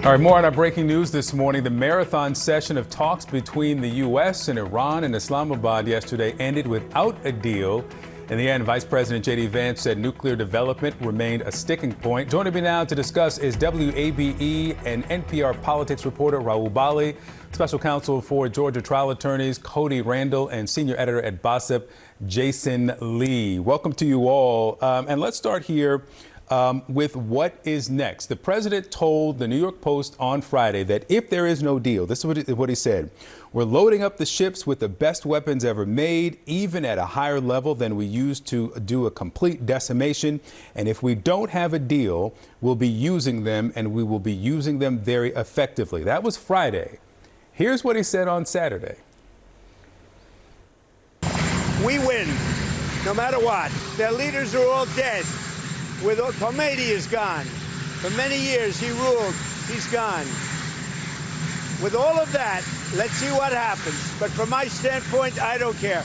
All right, more on our breaking news this morning. The marathon session of talks between the U.S. and Iran in Islamabad yesterday ended without a deal. In the end, Vice President J.D. Vance said nuclear development remained a sticking point. Joining me now to discuss is WABE and NPR politics reporter Raul Bali, special counsel for Georgia trial attorneys Cody Randall, and senior editor at Bossip, Jason Lee. Welcome to you all. And let's start here with what is next. The president told the New York Post on Friday that if there is no deal, this is what he said, we're loading up the ships with the best weapons ever made, even at a higher level than we used to do a complete decimation. And if we don't have a deal, we'll be using them, and we will be using them very effectively. That was Friday. Here's what he said on Saturday. We win, no matter what. Their leaders are all dead. Khomeini is gone. For many years he ruled. He's gone. With all of that, let's see what happens. But from my standpoint, I don't care.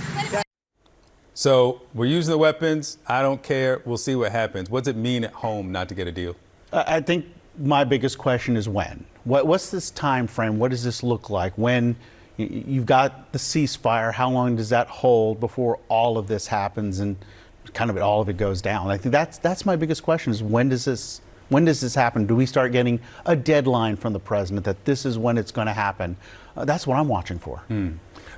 So we're using the weapons. I don't care. We'll see what happens. What does it mean at home not to get a deal? I think my biggest question is when. What's this time frame? What does this look like? When you've got the ceasefire, how long does that hold before all of this happens and kind of all of it goes down? I think that's my biggest question is when does this happen? Do we start getting a deadline from the president that this is when it's going to happen? That's what I'm watching for.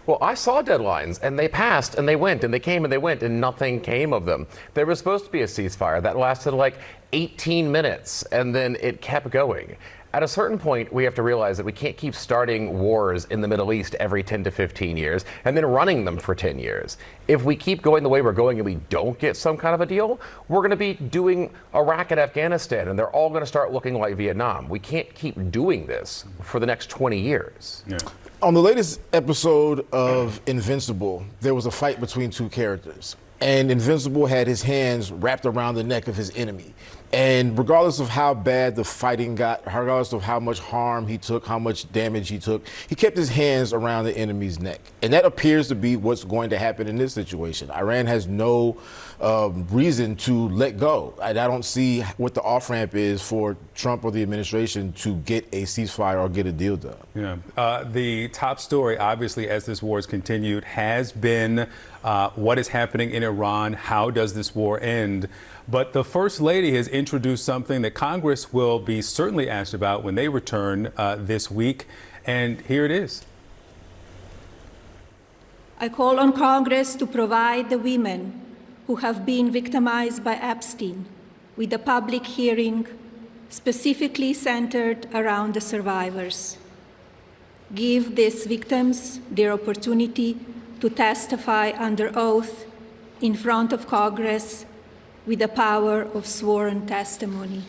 Well, I saw deadlines, and they passed, and they went, and they came, and they went, and nothing came of them. There was supposed to be a ceasefire that lasted like 18 minutes, and then it kept going. At a certain point, we have to realize that we can't keep starting wars in the Middle East every 10 to 15 years and then running them for 10 years. If we keep going the way we're going and we don't get some kind of a deal, we're going to be doing Iraq and Afghanistan, and they're all going to start looking like Vietnam. We can't keep doing this for the next 20 years. Yeah. On the latest episode of Invincible, there was a fight between two characters. And Invincible had his hands wrapped around the neck of his enemy. And regardless of how bad the fighting got, regardless of how much harm he took, how much damage he took, he kept his hands around the enemy's neck. And that appears to be what's going to happen in this situation. Iran has no reason to let go. I don't see what the off-ramp is for Trump or the administration to get a ceasefire or get a deal done. Yeah. The top story, obviously, as this war has continued, has been what is happening in Iran. How does this war end? But the First Lady has introduced something that Congress will be certainly asked about when they return this week. And here it is. I call on Congress to provide the women who have been victimized by Epstein with a public hearing specifically centered around the survivors. Give these victims their opportunity to testify under oath in front of Congress with the power of sworn testimony.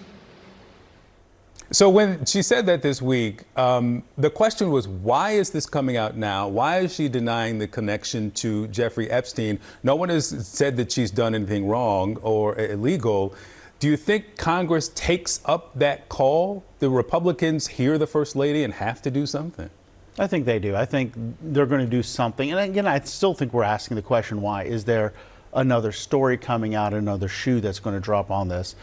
So when she said that this week, the question was, why is this coming out now? Why is she denying the connection to Jeffrey Epstein? No one has said that she's done anything wrong or illegal. Do you think Congress takes up that call? The Republicans hear the First Lady and have to do something? I think they do. I think they're going to do something. And again, I still think we're asking the question, why? Is there another story coming out, another shoe that's going to drop on this?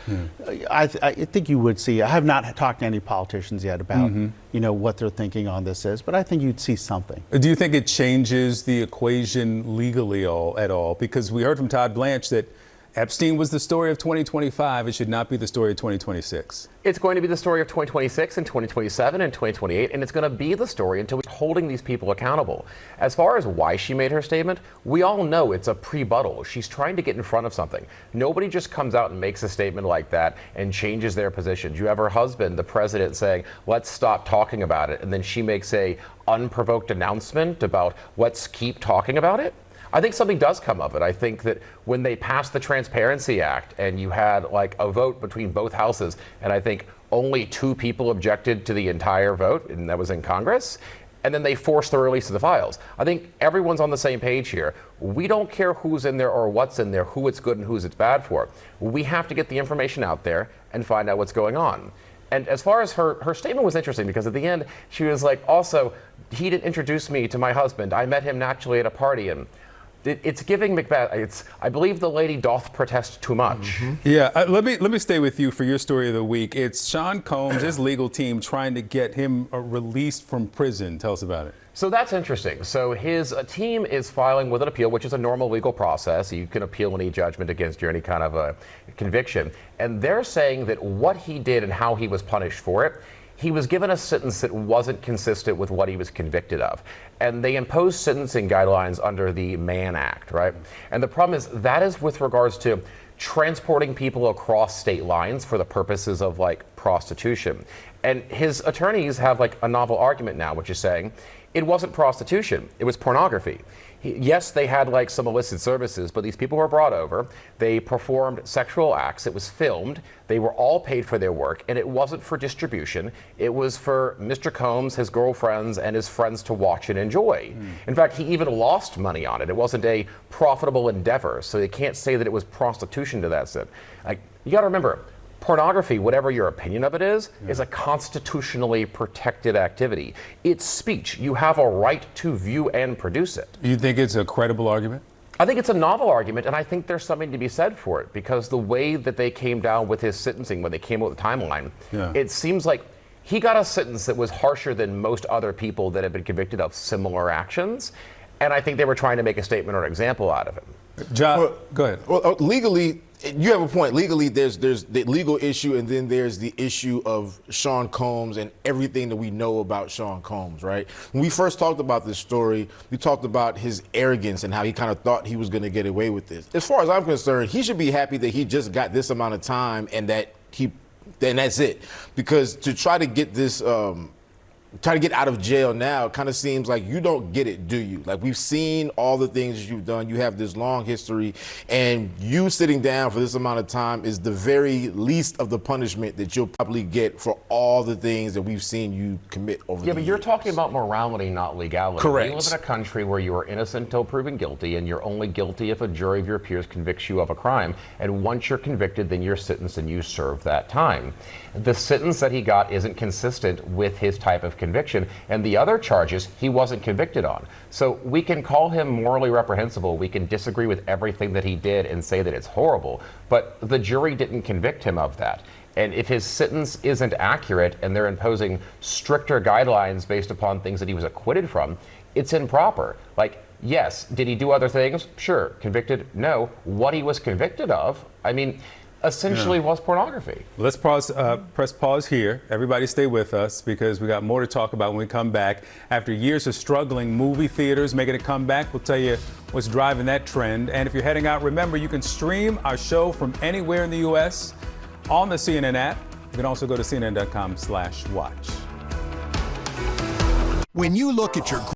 I think you would see. I have not talked to any politicians yet about what their thinking on this is, but I think you'd see something. Do you think it changes the equation legally at all? Because we heard from Todd Blanche that Epstein was the story of 2025. It should not be the story of 2026. It's going to be the story of 2026 and 2027 and 2028, and it's going to be the story until we're holding these people accountable. As far as why she made her statement, we all know it's a pre-buttal. She's trying to get in front of something. Nobody just comes out and makes a statement like that and changes their positions. You have her husband, the president, saying, let's stop talking about it, and then she makes a unprovoked announcement about let's keep talking about it. I think something does come of it. I think that when they passed the Transparency Act and you had like a vote between both houses, and I think only 2 people objected to the entire vote, and that was in Congress, and then they forced the release of the files. I think everyone's on the same page here. We don't care who's in there or what's in there, who it's good and who's it's bad for. We have to get the information out there and find out what's going on. And as far as her statement was interesting, because at the end she was like, also, he didn't introduce me to my husband. I met him naturally at a party. And It's giving Macbeth. I believe the lady doth protest too much. Yeah, let me stay with you for your story of the week. It's Sean Combs, his legal team, trying to get him released from prison. Tell us about it. So that's interesting. So his team is filing with an appeal, which is a normal legal process. You can appeal any judgment against you, any kind of a conviction. And they're saying that what he did and how he was punished for it, he was given a sentence that wasn't consistent with what he was convicted of. And they imposed sentencing guidelines under the Mann Act, right? And the problem is that is with regards to transporting people across state lines for the purposes of like prostitution. And his attorneys have like a novel argument now, which is saying it wasn't prostitution, it was pornography. Yes, they had like some illicit services, but these people were brought over. They performed sexual acts. It was filmed. They were all paid for their work, and it wasn't for distribution. It was for Mr. Combs, his girlfriends, and his friends to watch and enjoy. In fact, he even lost money on it. It wasn't a profitable endeavor, so you can't say that it was prostitution to that extent. Like, you got to remember, pornography, whatever your opinion of it is a constitutionally protected activity. It's speech. You have a right to view and produce it. You think it's a credible argument? I think it's a novel argument, and I think there's something to be said for it, because the way that they came down with his sentencing, when they came up with the timeline, it seems like he got a sentence that was harsher than most other people that have been convicted of similar actions, and I think they were trying to make a statement or an example out of him. John, go ahead. Well, legally, you have a point. Legally, there's the legal issue, and then there's the issue of Sean Combs and everything that we know about Sean Combs, right? When we first talked about this story, we talked about his arrogance and how he kind of thought he was going to get away with this. As far as I'm concerned, he should be happy that he just got this amount of time and then that's it. Because to try to get this, try to get out of jail now kind of seems like you don't get it, do you? Like, we've seen all the things you've done. You have this long history, and you sitting down for this amount of time is the very least of the punishment that you'll probably get for all the things that we've seen you commit over the years. Yeah, but you're talking about morality, not legality. Correct. We live in a country where you are innocent until proven guilty, and you're only guilty if a jury of your peers convicts you of a crime. And once you're convicted, then you're sentenced and you serve that time. The sentence that he got isn't consistent with his type of conviction, and the other charges he wasn't convicted on. So we can call him morally reprehensible, we can disagree with everything that he did and say that it's horrible, but the jury didn't convict him of that. And if his sentence isn't accurate and they're imposing stricter guidelines based upon things that he was acquitted from, it's improper. Like, yes, did he do other things? Sure. Convicted? No. What he was convicted of, I mean, essentially was pornography. Let's press pause here. Everybody stay with us, because we got more to talk about when we come back. After years of struggling, movie theaters making a comeback. We'll tell you what's driving that trend. And if you're heading out, remember, you can stream our show from anywhere in the U.S. on the CNN app. You can also go to CNN.com/watch. When you look at your